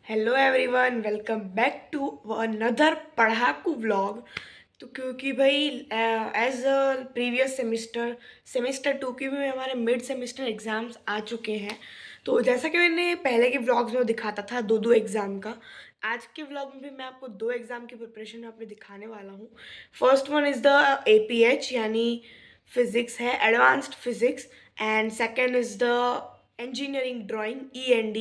Hello everyone, welcome back to another Padhaku vlog. तो क्योंकि भाई एज अ प्रीवियस सेमेस्टर 2 के भी हमारे मिड सेमेस्टर एग्ज़ाम्स आ चुके हैं। तो जैसा कि मैंने पहले के व्लॉग्स में दिखाता था दो दो एग्ज़ाम का, आज के व्लॉग में भी मैं आपको दो एग्ज़ाम की प्रिपरेशन आपने दिखाने वाला हूँ। First one is the APH यानी फिज़िक्स है, advanced physics, and second is the engineering drawing END।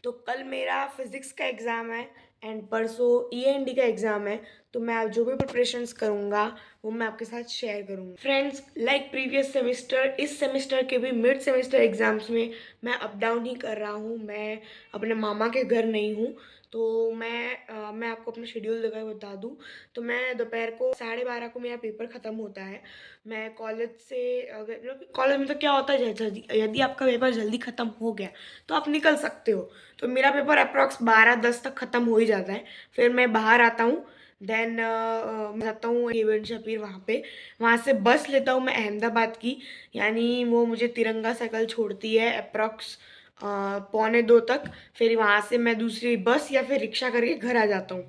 तो कल मेरा फिज़िक्स का एग्ज़ाम है एंड परसों END का एग्ज़ाम है। तो मैं आप जो भी प्रिपरेशंस करूँगा वो मैं आपके साथ शेयर करूँगा। फ्रेंड्स, लाइक प्रीवियस सेमेस्टर, इस सेमेस्टर के भी मिड सेमेस्टर एग्ज़ाम्स में मैं अप डाउन ही कर रहा हूँ। मैं अपने मामा के घर नहीं हूँ। तो मैं आपको अपना शेड्यूल देकर बता दूँ तो मैं दोपहर को 12:30 को मेरा पेपर ख़त्म होता है। मैं कॉलेज से अगर कॉलेज में तो क्या होता है, यदि आपका पेपर जल्दी ख़त्म हो गया तो आप निकल सकते हो। तो मेरा पेपर अप्रॉक्स 12:10 तक ख़त्म हो ही जाता है। फिर मैं बाहर आता हूँ, देन मैं जाता हूँ गेबन शपीर वहाँ से बस लेता हूँ मैं अहमदाबाद की, यानी वो मुझे तिरंगा सर्कल छोड़ती है अप्रॉक्स 1:45 तक। फिर वहाँ से मैं दूसरी बस या फिर रिक्शा करके घर आ जाता हूँ।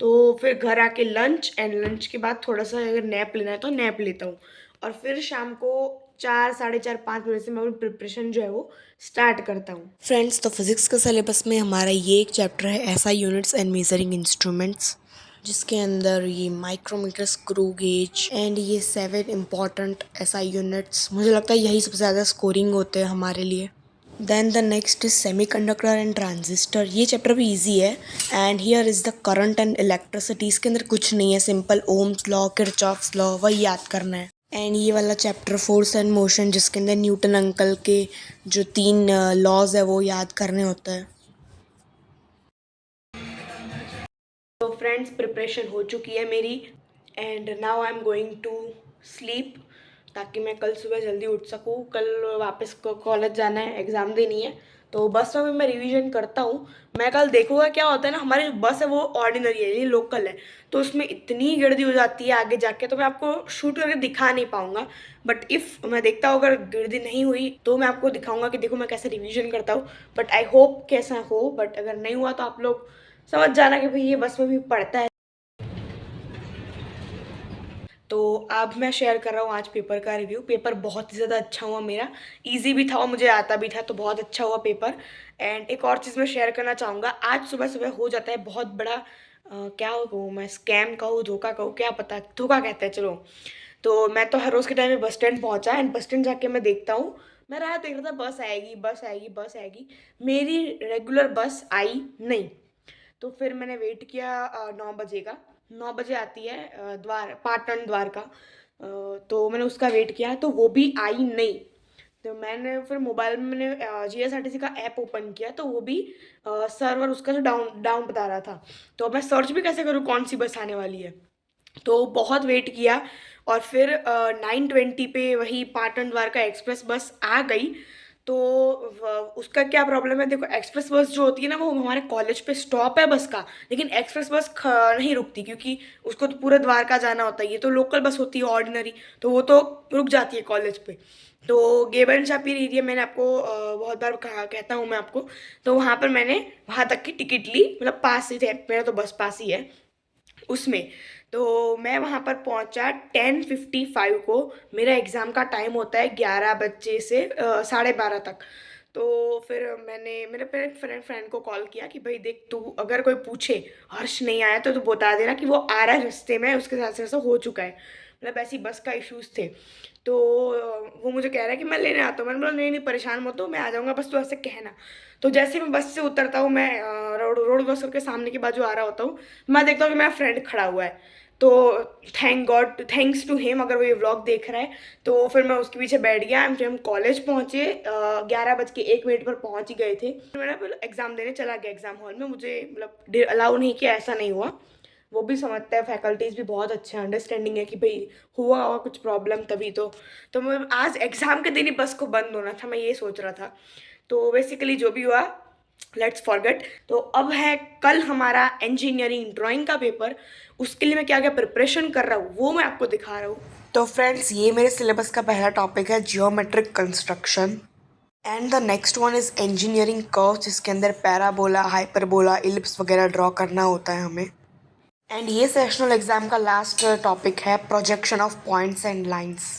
तो फिर घर आके लंच के बाद थोड़ा सा अगर नैप लेना है तो नैप लेता हूँ, और फिर शाम को 4, 4:30, 5 बजे से मैं अपनी प्रिपरेशन जो है वो स्टार्ट करता हूँ। फ्रेंड्स, तो फिज़िक्स के सिलेबस में हमारा ये एक चैप्टर है SI units and measuring instruments, जिसके अंदर ये माइक्रोमीटर, स्क्रू गेज एंड ये 7 इम्पॉर्टेंट एसआई यूनिट्स, मुझे लगता है यही सबसे ज़्यादा स्कोरिंग होते हैं हमारे लिए। Then the next is semiconductor and transistor. ये चैप्टर भी इजी है। And here is the current and electricity. इसके अंदर कुछ नहीं है, simple Ohm's law, Kirchhoff's law वही याद करना है। एंड ये वाला चैप्टर फोर्स एंड मोशन, जिसके अंदर न्यूटन अंकल के जो 3 लॉज है वो याद करने होता है। तो फ्रेंड्स, प्रिपरेशन हो चुकी है मेरी and now I am going to sleep, ताकि मैं कल सुबह जल्दी उठ सकूँ। कल वापस कॉलेज जाना है, एग्ज़ाम देनी है। तो बस में भी मैं रिवीजन करता हूँ। मैं कल देखूँगा क्या होता है ना, हमारी जो बस है वो ऑर्डिनरी है, ये लोकल है, तो उसमें इतनी गिरदी हो जाती है आगे जाके, तो मैं आपको शूट करके दिखा नहीं पाऊँगा। बट इफ़ मैं देखता हूँ अगर गिरदी नहीं हुई तो मैं आपको दिखाऊँगा कि देखो मैं कैसे रिवीजन करता हूँ। बट आई होप कैसा हो, बट अगर नहीं हुआ तो आप लोग समझ जाना कि भाई ये बस में भी पढ़ता है। तो अब मैं शेयर कर रहा हूँ आज पेपर का रिव्यू। पेपर बहुत ही ज़्यादा अच्छा हुआ मेरा, इजी भी था और मुझे आता भी था, तो बहुत अच्छा हुआ पेपर। एंड एक और चीज़ मैं शेयर करना चाहूँगा, आज सुबह सुबह हो जाता है बहुत बड़ा क्या कहूँ मैं, स्कैम कहूँ, धोखा कहूँ, क्या पता, धोखा कहते हैं चलो। तो मैं तो हर रोज़ के टाइम में बस स्टैंड पहुँचा एंड बस स्टैंड जाके मैं देखता हूँ, मैं राह देख रहा था बस आएगी बस आएगी बस आएगी, मेरी रेगुलर बस आई नहीं। तो फिर मैंने वेट किया 9 बजे का, 9 बजे आती है पाटन द्वारका। तो मैंने उसका वेट किया तो वो भी आई नहीं। तो मैंने फिर मोबाइल में मैंने GSRTC का ऐप ओपन किया तो वो भी सर्वर उसका जो डाउन डाउन बता रहा था। तो अब मैं सर्च भी कैसे करूँ कौन सी बस आने वाली है। तो बहुत वेट किया और फिर 9:20 पे वही पाटन द्वारका एक्सप्रेस बस आ गई। तो उसका क्या प्रॉब्लम है, देखो एक्सप्रेस बस जो होती है ना वो हमारे कॉलेज पे स्टॉप है बस का, लेकिन एक्सप्रेस बस नहीं रुकती, क्योंकि उसको तो पूरा द्वारका जाना होता है, ये तो लोकल बस होती है ऑर्डिनरी, तो वो तो रुक जाती है कॉलेज पे। तो गेबन शापिर एरिया मैंने आपको बहुत बार कहा, कहता हूँ मैं आपको, तो वहाँ पर मैंने वहाँ तक की टिकट ली, मतलब पास ही थे, मेरा तो बस पास ही है उसमें। तो मैं वहाँ पर पहुँचा 10:55 को, मेरा एग्ज़ाम का टाइम होता है 11 बजे से 12:30 तक। तो फिर मैंने मेरे फ्रेंड को कॉल किया कि भाई देख, तू अगर कोई पूछे हर्ष नहीं आया तो तू बता देना कि वो आ रहा है रास्ते में, उसके साथ से ऐसा हो चुका है, मतलब ऐसी बस का इश्यूज़ थे। तो वो मुझे कह रहा है कि मैं लेने आता हूँ। मैंने बोला नहीं नहीं परेशान मत हो, मैं आ जाऊँगा, बस तू ऐसे कहना। तो जैसे ही मैं बस से उतरता हूँ, मैं रोड क्रॉस करके सामने की बाजू आ रहा होता हूँ, मैं देखता हूँ कि मेरा फ्रेंड खड़ा हुआ है। तो thank God, thanks to him, अगर वो ये व्लॉग देख रहा है। तो फिर मैं उसके पीछे बैठ गया, फिर हम कॉलेज पहुँचे, 11:01 पर पहुँच ही गए थे। फिर मैं एग्ज़ाम देने चला गया एग्ज़ाम हॉल में, मुझे मतलब अलाउ नहीं किया, ऐसा नहीं हुआ। वो भी समझता है, फैकल्टीज़ भी बहुत अच्छे हैं, अंडरस्टैंडिंग है कि भाई हुआ होगा कुछ प्रॉब्लम तभी तो मैं आज एग्ज़ाम के दिन ही बस को बंद होना था, मैं ये सोच रहा था। तो बेसिकली जो भी हुआ लेट्स फॉरगेट। तो अब है कल हमारा इंजीनियरिंग ड्राइंग का पेपर, उसके लिए मैं क्या क्या प्रिपरेशन कर रहा हूँ वो मैं आपको दिखा रहा हूँ। तो फ्रेंड्स, ये मेरे सिलेबस का पहला टॉपिक है geometric construction. And the next one is engineering curve, जिसके अंदर पैराबोला, हाइपरबोला, इलिप्स वगैरह ड्रॉ करना होता है हमें। एंड ये सेशनल एग्जाम का लास्ट टॉपिक है projection of points and lines.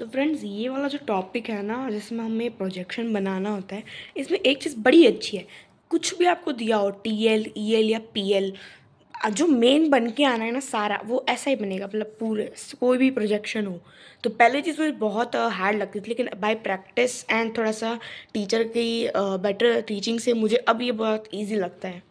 तो फ्रेंड्स, ये वाला जो टॉपिक है ना, जिसमें हमें प्रोजेक्शन बनाना होता है, इसमें एक चीज़ बड़ी अच्छी है। कुछ भी आपको दिया हो, टीएल, ईएल या पीएल, जो मेन बन के आना है ना सारा, वो ऐसा ही बनेगा। मतलब पूरे कोई भी प्रोजेक्शन हो, तो पहले चीज़ मुझे बहुत हार्ड लगती थी, लेकिन बाय प्रैक्टिस एंड थोड़ा सा टीचर की बेटर टीचिंग से मुझे अब ये बहुत ईजी लगता है।